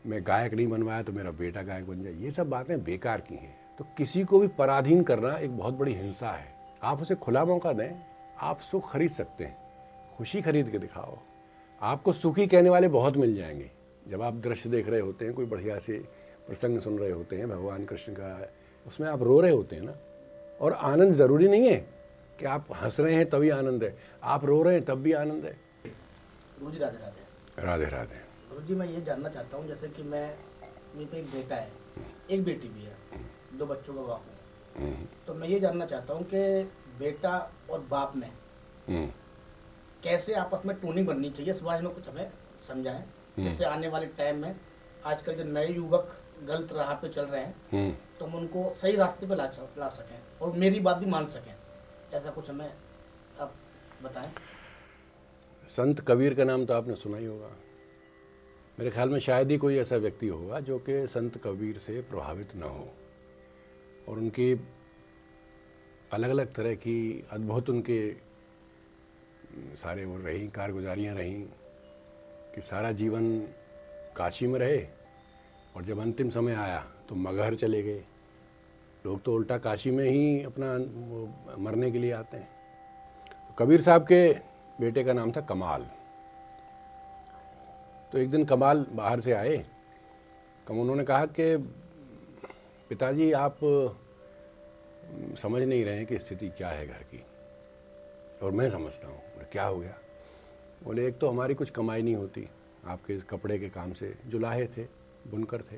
मैं गायक नहीं बनवाया तो मेरा बेटा गायक बन जाए, ये सब बातें बेकार की हैं। तो किसी को भी पराधीन करना एक बहुत बड़ी हिंसा है। आप उसे खुला मौका दें, आप सुख खरीद सकते हैं, खुशी खरीद के दिखाओ। आपको सुखी कहने वाले बहुत मिल जाएंगे। जब आप दृश्य देख रहे होते हैं, कोई बढ़िया से प्रसंग सुन रहे होते हैं भगवान कृष्ण का, उसमें आप रो रहे होते हैं ना, और आनंद ज़रूरी नहीं है कि आप हंस रहे हैं तभी आनंद है, आप रो रहे हैं तब भी आनंद है। गुरु जी राधे राधे। राधे राधे। गुरु जी मैं ये जानना चाहता हूँ, जैसे कि मेरे पे एक बेटा है, एक बेटी भी है, 2 बच्चों का बाप हूँ। तो मैं ये जानना चाहता हूँ कि बेटा और बाप में कैसे आपस में टूनिंग बननी चाहिए, इस बारे में कुछ हमें समझाएं, जिससे आने वाले टाइम में आजकल जो नए युवक गलत राह पे चल रहे हैं तो हम उनको सही रास्ते पे ला सकें और मेरी बात भी मान सकें। ऐसा कुछ हमें आप बताएं। संत कबीर का नाम तो आपने सुना ही होगा। मेरे ख्याल में शायद ही कोई ऐसा व्यक्ति होगा जो कि संत कबीर से प्रभावित न हो, और उनकी अलग अलग तरह की अद्भुत उनके सारे वो रही कारगुजारियाँ रहीं कि सारा जीवन काशी में रहे, और जब अंतिम समय आया तो मगहर चले गए। लोग तो उल्टा काशी में ही अपना वो मरने के लिए आते हैं। तो कबीर साहब के बेटे का नाम था कमाल। तो एक दिन कमाल बाहर से आए, उन्होंने कहा कि पिताजी आप समझ नहीं रहे हैं कि स्थिति क्या है घर की, और मैं समझता हूँ। क्या हो गया? बोले एक तो हमारी कुछ कमाई नहीं होती, आपके कपड़े के काम से जुलाहे थे, बुनकर थे,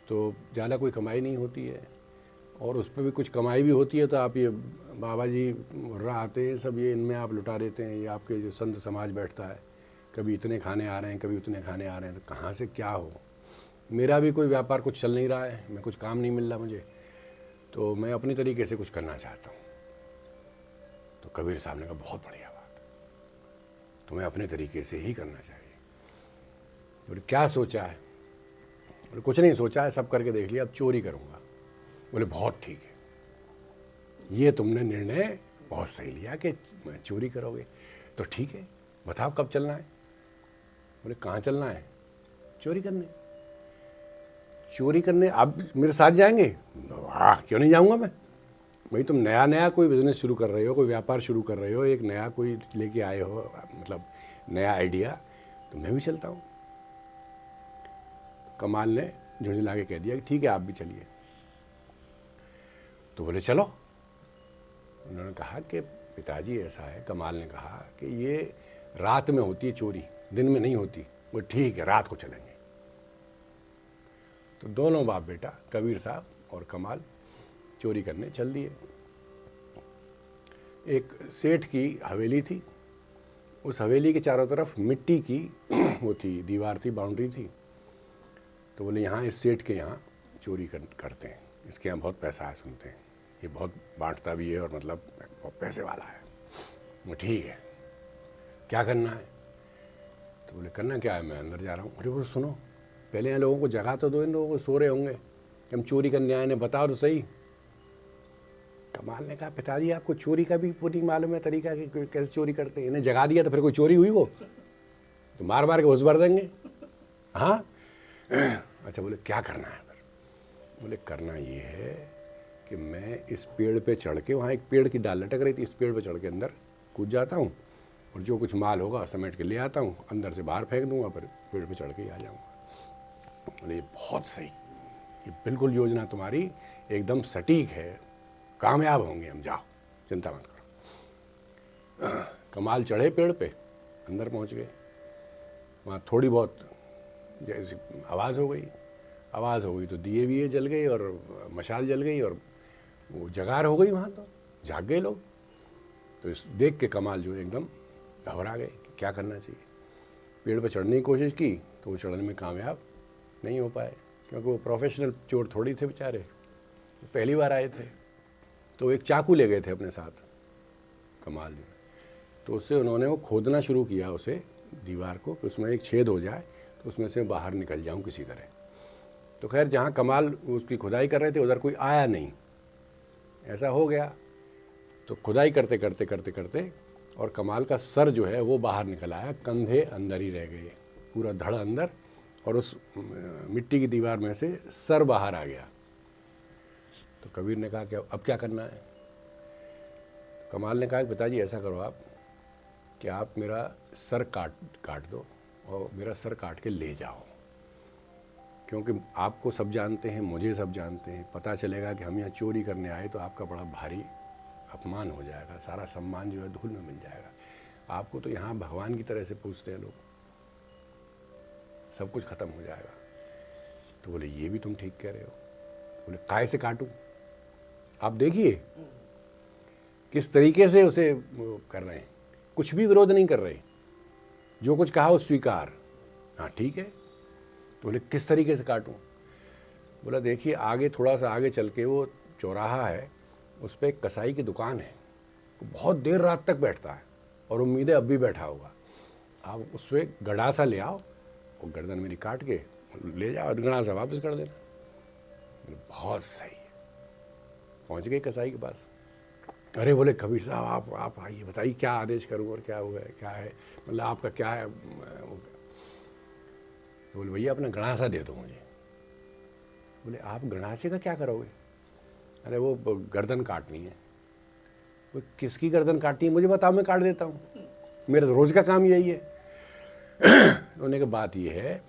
तो ज़्यादा कोई कमाई नहीं होती है, और उस पर भी कुछ कमाई भी होती है तो आप ये बाबा जी मुर्रा आते हैं सब, ये इनमें आप लुटा देते हैं। ये आपके जो संत समाज बैठता है, कभी इतने खाने आ रहे हैं, कभी उतने खाने आ रहे हैं, तो कहाँ से क्या हो। मेरा भी कोई व्यापार कुछ चल नहीं रहा है, मैं कुछ काम नहीं मिल रहा मुझे, तो मैं अपनी तरीके से कुछ करना चाहता हूँ। तो कबीर साहब ने कहा बहुत बढ़िया बात, तुम्हें अपने तरीके से ही करना चाहिए। बोले क्या सोचा है? बोले कुछ नहीं सोचा है, सब करके देख लिया, अब चोरी करूँगा। बोले बहुत ठीक है, ये तुमने निर्णय बहुत सही लिया कि चोरी करोगे, तो ठीक है बताओ कब चलना है? बोले कहाँ चलना है? चोरी करने। चोरी करने आप मेरे साथ जाएंगे? वाह क्यों नहीं जाऊँगा मैं। भाई तुम नया नया कोई बिजनेस शुरू कर रहे हो, कोई व्यापार शुरू कर रहे हो, एक नया कोई लेके आए हो, मतलब नया आइडिया, तो मैं भी चलता हूँ। कमाल ने झुंझला के कह दिया कि ठीक है आप भी चलिए। तो बोले चलो। उन्होंने कहा कि पिताजी ऐसा है, कमाल ने कहा कि ये रात में होती है चोरी, दिन में नहीं होती। वो ठीक है रात को चलेंगे। तो दोनों बाप बेटा कबीर साहब और कमाल चोरी करने चल दिए। एक सेठ की हवेली थी, उस हवेली के चारों तरफ मिट्टी की वो थी, दीवार थी, बाउंड्री थी। तो बोले यहाँ इस सेठ के यहाँ चोरी करते हैं, इसके यहाँ बहुत पैसा है, सुनते हैं ये बहुत बांटता भी है और मतलब बहुत पैसे वाला है। वो ठीक है क्या करना है? तो बोले करना क्या है, मैं अंदर जा रहा हूँ। अरे बोले सुनो पहले यहाँ लोगों को जगा तो दो, इन लोगों को सो रहे होंगे, हम चोरी करने आए, ने बताओ तो सही। कमाल ने कहा पिताजी आपको चोरी का भी पूरी मालूम है तरीका कि कैसे चोरी करते हैं, इन्हें जगा दिया तो फिर कोई चोरी हुई वो तो मार मार के घुस भर देंगे। हाँ अच्छा बोले क्या करना है फिर? बोले करना ये है कि मैं इस पेड़ पे चढ़ के, वहाँ एक पेड़ की डाल लटक रही थी, इस पेड़ पे चढ़ के अंदर कूद जाता हूँ और जो कुछ माल होगा समेट के ले आता हूँ, अंदर से बाहर फेंक दूंगा, फिर पेड़ पे चढ़ के ही आ जाऊँगा। बोले ये बहुत सही, ये बिल्कुल योजना तुम्हारी एकदम सटीक है, कामयाब होंगे हम, जाओ चिंता मत करो। कमाल चढ़े पेड़ पे, अंदर पहुँच गए। वहाँ थोड़ी बहुत जैसे आवाज़ हो गई तो दिए विए जल गई और मशाल जल गई और वो जगार हो गई। वहाँ तो जाग गए लोग। तो इस देख के कमाल जो एकदम घबरा गए कि क्या करना चाहिए। पेड़ पर चढ़ने की कोशिश की तो वो चढ़ने में कामयाब नहीं हो पाए, क्योंकि वो प्रोफेशनल चोर थोड़ी थे बेचारे, पहली बार आए थे। तो एक चाकू ले गए थे अपने साथ कमाल जो, तो उससे उन्होंने वो खोदना शुरू किया उसे, दीवार को, कि उसमें एक छेद हो जाए तो उसमें से बाहर निकल जाऊं किसी तरह। तो खैर जहाँ कमाल उसकी खुदाई कर रहे थे उधर कोई आया नहीं, ऐसा हो गया। तो खुदाई करते करते करते करते और कमाल का सर जो है वो बाहर निकल आया, कंधे अंदर ही रह गए, पूरा धड़ अंदर और उस मिट्टी की दीवार में से सर बाहर आ गया। तो कबीर ने कहा कि अब क्या करना है? कमाल ने कहा कि पिताजी ऐसा करो आप कि आप मेरा सर काट दो और मेरा सर काट के ले जाओ, क्योंकि आपको सब जानते हैं, मुझे सब जानते हैं, पता चलेगा कि हम यहाँ चोरी करने आए तो आपका बड़ा भारी अपमान हो जाएगा, सारा सम्मान जो है धूल में मिल जाएगा। आपको तो यहाँ भगवान की तरह से पूछते हैं लोग, सब कुछ खत्म हो जाएगा। तो बोले ये भी तुम ठीक कह रहे हो। बोले काय से काटूं? आप देखिए किस तरीके से उसे कर रहे हैं, कुछ भी विरोध नहीं कर रहे, जो कुछ कहा वो स्वीकार। हाँ ठीक है। तो बोले किस तरीके से काटूं? बोला देखिए आगे, थोड़ा सा आगे चल के वो चौराहा है, उस पर एक कसाई की दुकान है, वो बहुत देर रात तक बैठता है और उम्मीद है अब भी बैठा होगा। आप उस पर गड़ासा ले आओ और गर्दन मेरी काट के ले जाओ और गड़ासा वापस कर देना। बहुत सही। पहुंच गए कसाई के पास। अरे बोले कबीर साहब आप आइए, बताइए क्या आदेश करूं और क्या हुआ है, क्या है, मतलब आपका क्या है? तो बोले भैया अपना गड़ासा दे दो मुझे। बोले आप गड़ासे का क्या करोगे? अरे वो गर्दन काटनी है। वो किसकी गर्दन काटनी है मुझे बताओ, मैं काट देता हूँ, मेरा तो रोज़ का काम यही है। उन्होंने कहा बात ये है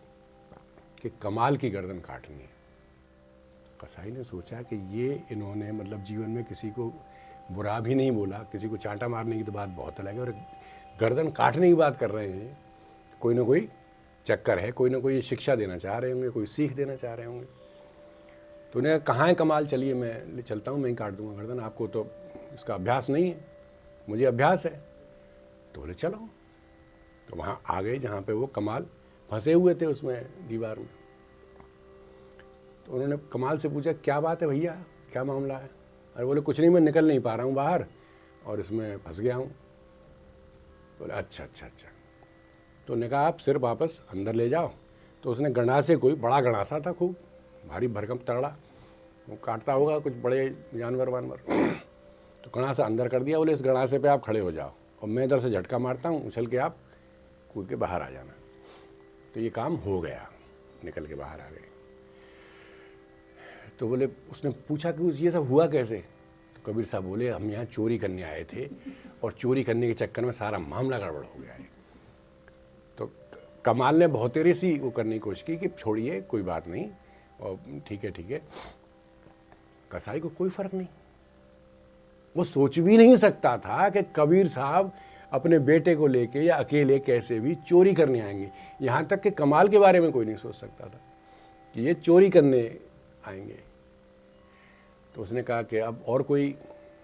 कि कमाल की गर्दन काटनी है। कसाई ने सोचा कि ये इन्होंने मतलब जीवन में किसी को बुरा भी नहीं बोला, किसी को चांटा मारने की तो बात बहुत अलग है, और गर्दन काटने की बात कर रहे हैं। कोई ना कोई चक्कर है, कोई ना कोई शिक्षा देना चाह रहे होंगे, कोई सीख देना चाह रहे होंगे। तो उन्हें कहाँ है कमाल, चलिए मैं चलता हूँ, मैं ही काट दूंगा गर्दन, आपको तो इसका अभ्यास नहीं है, मुझे अभ्यास है। तो बोले चलो। तो वहाँ आ गए जहाँ पे वो कमाल फंसे हुए थे उसमें दीवार में। तो उन्होंने कमाल से पूछा क्या बात है भैया, क्या मामला है? अरे बोले कुछ नहीं, मैं निकल नहीं पा रहा हूँ बाहर और इसमें फंस गया हूँ। बोले अच्छा अच्छा अच्छा। तो उन्होंने कहा आप सिर्फ वापस अंदर ले जाओ। तो उसने गंडासे, कोई बड़ा गंडासा था, खूब भारी भरकम तगड़ा, वो काटता होगा कुछ बड़े जानवर वानवर। तो गंडासा अंदर कर दिया। बोले इस गंडासे पे आप खड़े हो जाओ और मैं इधर से झटका मारता हूँ, उछल के आप कूद के बाहर आ जाना। तो ये काम हो गया, निकल के बाहर आ गए। तो बोले, उसने पूछा कि ये सब हुआ कैसे? तो कबीर साहब बोले हम यहाँ चोरी करने आए थे और चोरी करने के चक्कर में सारा मामला गड़बड़ हो गया है। तो कमाल ने बहुत तेरे सी वो करने की कोशिश की कि छोड़िए कोई बात नहीं और ठीक है ठीक है। कसाई को कोई फर्क नहीं, वो सोच भी नहीं सकता था कि कबीर साहब अपने बेटे को लेके या अकेले कैसे भी चोरी करने आएंगे। यहाँ तक कि कमाल के बारे में कोई नहीं सोच सकता था कि ये चोरी करने आएंगे। तो उसने कहा कि अब और कोई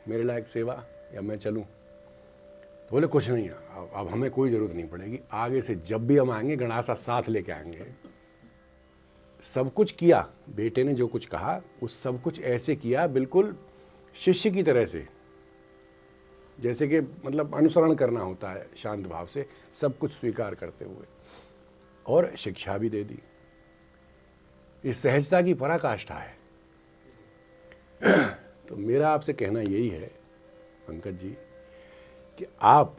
मेरे लायक सेवा या मैं चलूं? तो बोले कुछ नहीं, अब हमें कोई ज़रूरत नहीं पड़ेगी, आगे से जब भी हम आएंगे गंडासा साथ लेके आएंगे। सब कुछ किया बेटे ने, जो कुछ कहा वो सब कुछ ऐसे किया बिल्कुल शिष्य की तरह से, जैसे कि मतलब अनुसरण करना होता है शांत भाव से, सब कुछ स्वीकार करते हुए, और शिक्षा भी दे दी। इस सहजता की पराकाष्ठा है। तो मेरा आपसे कहना यही है पंकज जी कि आप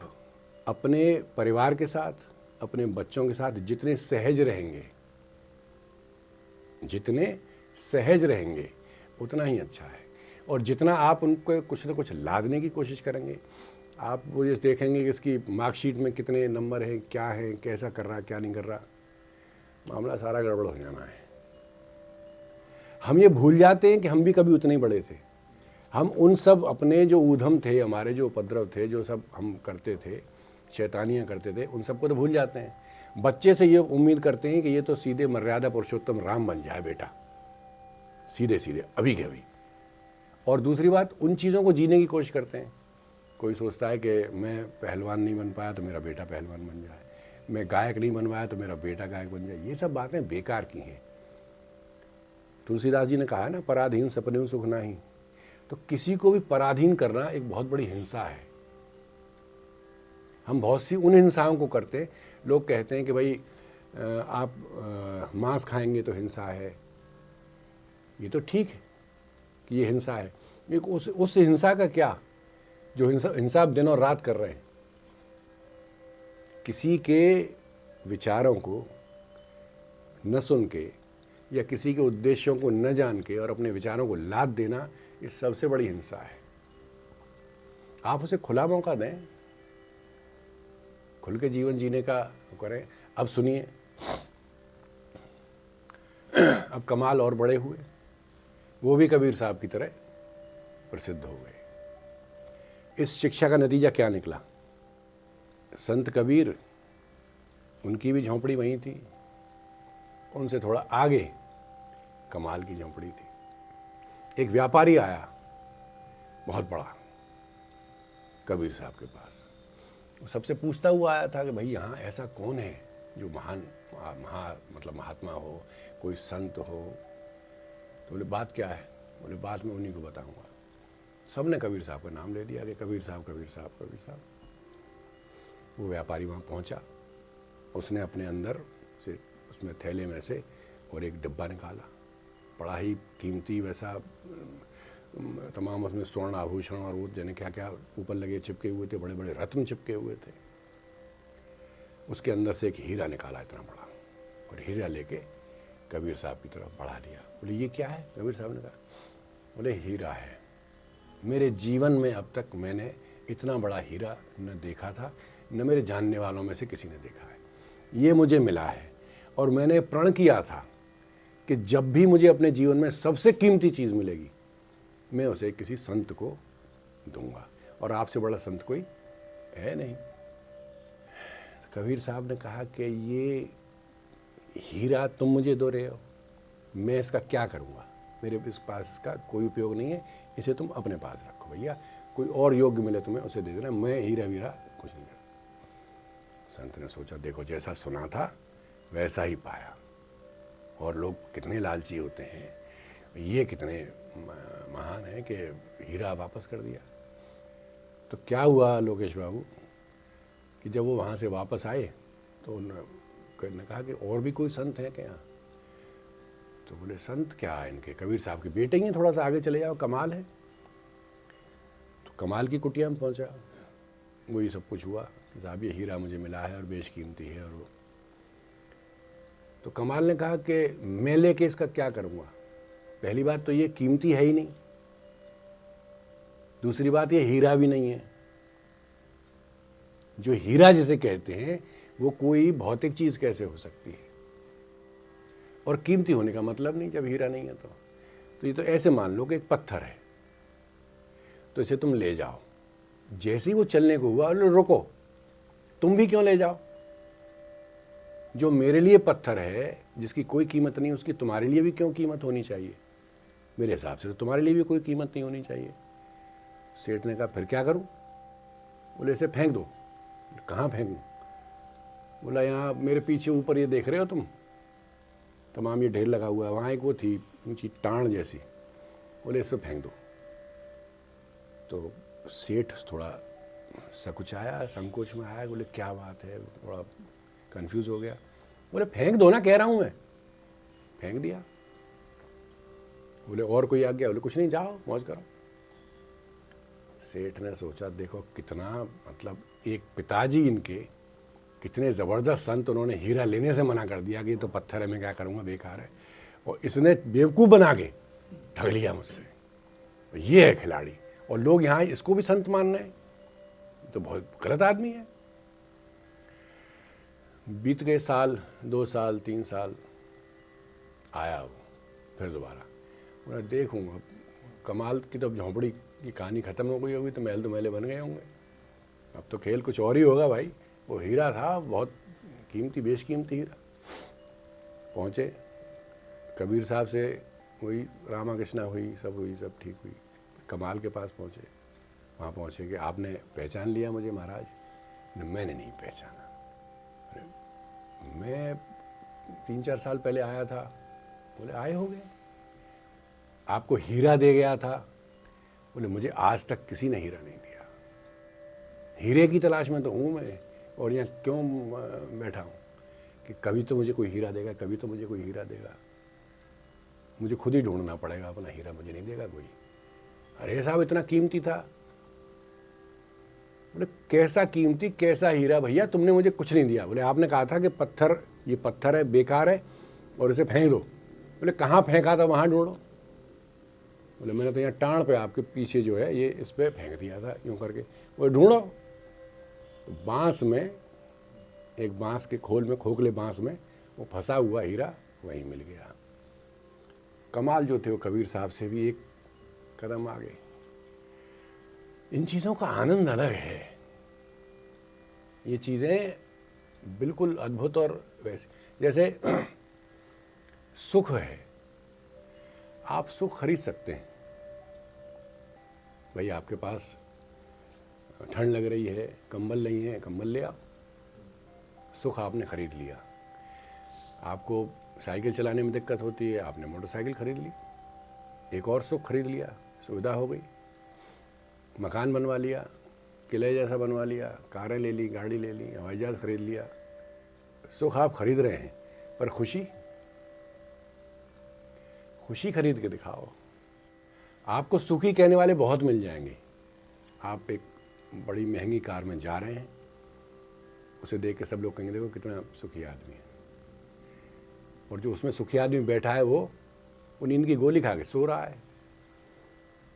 अपने परिवार के साथ, अपने बच्चों के साथ जितने सहज रहेंगे, जितने सहज रहेंगे उतना ही अच्छा है। और जितना आप उनको कुछ ना कुछ लादने की कोशिश करेंगे, आप वो जैसे देखेंगे कि इसकी मार्कशीट में कितने नंबर हैं, क्या है, कैसा कर रहा, क्या नहीं कर रहा, मामला सारा गड़बड़ हो जाना है। हम ये भूल जाते हैं कि हम भी कभी उतने ही बड़े थे। हम उन सब अपने जो ऊधम थे, हमारे जो उपद्रव थे, जो सब हम करते थे, शैतानियाँ करते थे, उन सबको तो भूल जाते हैं। बच्चे से ये उम्मीद करते हैं कि ये तो सीधे मर्यादा पुरुषोत्तम राम बन जाए बेटा, सीधे सीधे अभी के अभी। और दूसरी बात, उन चीज़ों को जीने की कोशिश करते हैं। कोई सोचता है कि मैं पहलवान नहीं बन पाया तो मेरा बेटा पहलवान बन जाए, मैं गायक नहीं बन पाया तो मेरा बेटा गायक बन जाए। ये सब बातें बेकार की हैं। तुलसीदास जी ने कहा है ना, पराधीन सपने सुख नाही। तो किसी को भी पराधीन करना एक बहुत बड़ी हिंसा है। हम बहुत सी उन हिंसाओं को करते हैं। लोग कहते हैं कि भाई आप मांस खाएंगे तो हिंसा है। ये तो ठीक है कि ये हिंसा है, लेकिन उस हिंसा का क्या जो हिंसा आप दिन और रात कर रहे हैं। किसी के विचारों को न सुन के या किसी के उद्देश्यों को न जान के और अपने विचारों को लाद देना, ये सबसे बड़ी हिंसा है। आप उसे खुला मौका दें, खुल के जीवन जीने का करें। अब सुनिए, अब कमाल और बड़े हुए, वो भी कबीर साहब की तरह प्रसिद्ध हो गए। इस शिक्षा का नतीजा क्या निकला? संत कबीर, उनकी भी झोंपड़ी वहीं थी, उनसे थोड़ा आगे कमाल की झोंपड़ी थी। एक व्यापारी आया बहुत बड़ा कबीर साहब के पास। वो सबसे पूछता हुआ आया था कि भाई यहाँ ऐसा कौन है जो महान मतलब महात्मा हो, कोई संत हो। तो बोले बात क्या है? बोले बात मैं उन्हीं को बताऊंगा। सब ने कबीर साहब का नाम ले लिया कि कबीर साहब कबीर साहब कबीर साहब। वो व्यापारी वहाँ पहुँचा, उसने अपने अंदर से उसमें थैले में से और एक डिब्बा निकाला, बड़ा ही कीमती वैसा, तमाम उसमें स्वर्ण आभूषण और वो जाने क्या क्या ऊपर लगे चिपके हुए थे, बड़े बड़े रत्न चिपके हुए थे। उसके अंदर से एक हीरा निकाला इतना बड़ा, और हीरा लेके कबीर साहब की तरफ बढ़ा लिया। बोले ये क्या है? कबीर साहब ने कहा, बोले हीरा है। मेरे जीवन में अब तक मैंने इतना बड़ा हीरा न देखा था, न मेरे जानने वालों में से किसी ने देखा है। ये मुझे मिला है और मैंने प्रण किया था कि जब भी मुझे अपने जीवन में सबसे कीमती चीज़ मिलेगी मैं उसे किसी संत को दूंगा, और आपसे बड़ा संत कोई है नहीं। कबीर साहब ने कहा कि ये हीरा तुम मुझे दो रहे हो, मैं इसका क्या करूँगा? मेरे इस पास इसका कोई उपयोग नहीं है, इसे तुम अपने पास रखो भैया, कोई और योग्य मिले तुम्हें उसे दे देना, मैं हीरा वीरा कुछ नहीं करता। संत ने सोचा देखो जैसा सुना था वैसा ही पाया, और लोग कितने लालची होते हैं, ये कितने महान है कि हीरा वापस कर दिया। तो क्या हुआ लोकेश बाबू कि जब वो वहाँ से वापस आए तो उन्होंने कहा कि और भी कोई संत हैं क्या? तो बोले संत क्या है इनके, कबीर साहब के बेटे ही हैं, थोड़ा सा आगे चले जाओ, कमाल है। तो कमाल की कुटिया में पहुँचा, वही सब कुछ हुआ कि साहब ये हीरा मुझे मिला है और बेशकीमती है। और वो तो कमाल ने कहा कि मैं लेके इसका क्या करूँगा? पहली बात तो ये कीमती है ही नहीं, दूसरी बात ये हीरा भी नहीं है। जो हीरा जिसे कहते हैं वो कोई भौतिक चीज़ कैसे हो सकती है, और कीमती होने का मतलब नहीं जब हीरा नहीं है तो ये तो ऐसे मान लो कि एक पत्थर है, तो इसे तुम ले जाओ। जैसे ही वो चलने को हुआ, रुको, तुम भी क्यों ले जाओ? जो मेरे लिए पत्थर है जिसकी कोई कीमत नहीं, उसकी तुम्हारे लिए भी क्यों कीमत होनी चाहिए? मेरे हिसाब से तो तुम्हारे लिए भी कोई कीमत नहीं होनी चाहिए। सेठ ने कहा फिर क्या करूं? बोले इसे फेंक दो। कहाँ फेंकूं? बोला यहाँ मेरे पीछे ऊपर ये देख रहे हो तुम, तमाम ये ढेर लगा हुआ है, वहाँ एक वो थी ऊंची टाण जैसी, बोले इस पर फेंक दो। तो सेठ थोड़ा सकुचाया, संकोच में आया, बोले क्या बात है, थोड़ा कंफ्यूज हो गया। बोले फेंक दो ना, कह रहा हूँ मैं। फेंक दिया। बोले और कोई आ गया? बोले कुछ नहीं, जाओ मौज करो। सेठ ने सोचा देखो कितना, मतलब एक पिताजी इनके कितने ज़बरदस्त संत, उन्होंने हीरा लेने से मना कर दिया कि ये तो पत्थर है, मैं क्या करूँगा, बेकार है, और इसने बेवकूफ़ बना के ठग लिया मुझसे। तो ये है खिलाड़ी, और लोग यहाँ इसको भी संत मान रहे हैं, तो बहुत गलत आदमी है। बीत गए साल, 2 साल, 3 साल, आया वो फिर दोबारा। मैं देखूँगा कमाल की तो झोंपड़ी की कहानी ख़त्म हो गई होगी, तो महल तो महले बन गए होंगे, अब तो खेल कुछ और ही होगा भाई। वो हीरा था बहुत कीमती, बेशकीमती हीरा। पहुँचे कबीर साहब से वही रामा कृष्णा हुई, सब ठीक हुई। कमाल के पास पहुँचे, वहाँ पहुँचे कि आपने पहचान लिया मुझे महाराज? मैंने नहीं पहचाना, मैं 3-4 साल पहले आया था। बोले आए हो गए, आपको हीरा दे गया था? बोले मुझे आज तक किसी ने हीरा नहीं दिया, हीरे की तलाश में तो हूँ मैं, और यहाँ क्यों बैठा हूँ कि कभी तो मुझे कोई हीरा देगा, कभी तो मुझे कोई हीरा देगा, मुझे खुद ही ढूंढना पड़ेगा, अपना हीरा मुझे नहीं देगा कोई। अरे साहब इतना कीमती था? बोले कैसा कीमती, कैसा हीरा भैया, तुमने मुझे कुछ नहीं दिया। बोले आपने कहा था कि पत्थर, ये पत्थर है, बेकार है, और इसे फेंक दो। बोले कहाँ फेंका था, वहाँ ढूंढो। बोले मैंने तो यहाँ टाँड़ पे आपके पीछे जो है ये इस पर फेंक दिया था यूँ करके। वो ढूंढो। बांस में, एक बांस के खोल में, खोखले बांस में वो फंसा हुआ हीरा वहीं मिल गया। कमाल जो थे वो कबीर साहब से भी एक कदम आगे। इन चीज़ों का आनंद अलग है। ये चीज़ें बिल्कुल अद्भुत। और वैसे जैसे सुख है, आप सुख खरीद सकते हैं। भाई आपके पास ठंड लग रही है, कंबल नहीं है, कंबल ले आओ, सुख आपने खरीद लिया। आपको साइकिल चलाने में दिक्कत होती है, आपने मोटरसाइकिल खरीद ली, एक और सुख खरीद लिया, सुविधा हो गई। मकान बनवा लिया, किले जैसा बनवा लिया, कारें ले ली, गाड़ी ले ली, हवाई जहाज खरीद लिया। सुख आप खरीद रहे हैं, पर खुशी, खुशी खरीद के दिखाओ। आपको सुखी कहने वाले बहुत मिल जाएंगे। आप एक बड़ी महंगी कार में जा रहे हैं, उसे देख के सब लोग कहेंगे देखो कितना सुखी आदमी है। और जो उसमें सुखी आदमी बैठा है वो नींद की गोली खा के सो रहा है,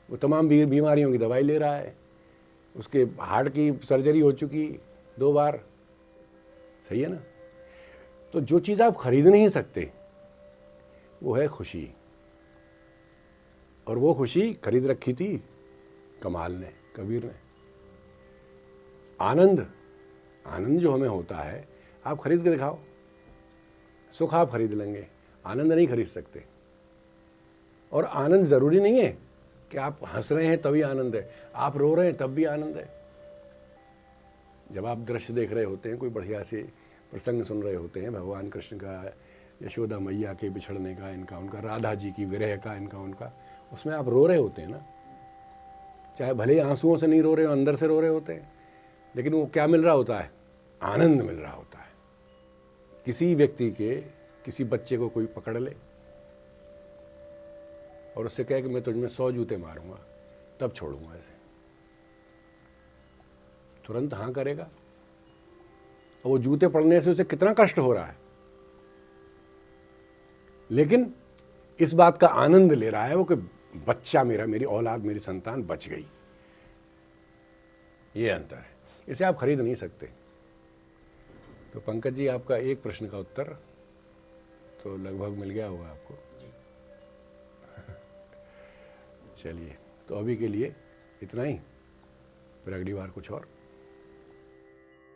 वो तमाम बीमारियों की दवाई ले रहा है, उसके हार्ट की सर्जरी हो चुकी 2 बार। सही है ना? तो जो चीज़ आप खरीद नहीं सकते वो है खुशी। और वो खुशी खरीद रखी थी कमाल ने, कबीर ने। आनंद, आनंद जो हमें होता है आप खरीद के दिखाओ। सुख आप खरीद लेंगे, आनंद नहीं खरीद सकते। और आनंद ज़रूरी नहीं है कि आप हंस रहे हैं तभी आनंद है, आप रो रहे हैं तब भी आनंद है। जब आप दृश्य देख रहे होते हैं, कोई बढ़िया से प्रसंग सुन रहे होते हैं, भगवान कृष्ण का, यशोदा मैया के बिछड़ने का, इनका उनका, राधा जी की विरह का, इनका उनका, उसमें आप रो रहे होते हैं ना। चाहे भले ही आंसुओं से नहीं रो रहे हो, अंदर से रो रहे होते हैं, लेकिन वो क्या मिल रहा होता है? आनंद मिल रहा होता है। किसी व्यक्ति के, किसी बच्चे को कोई पकड़ ले और उससे कहे कि मैं तुझमें 100 जूते मारूंगा तब छोड़ूंगा इसे, तुरंत हाँ करेगा। और वो जूते पड़ने से उसे कितना कष्ट हो रहा है, लेकिन इस बात का आनंद ले रहा है वो कि बच्चा मेरा, मेरी औलाद, मेरी संतान बच गई। ये अंतर है, इसे आप खरीद नहीं सकते। तो पंकज जी, आपका एक प्रश्न का उत्तर तो लगभग मिल गया होगा आपको। चलिए, तो अभी के लिए इतना ही, फिर अगली बार कुछ और।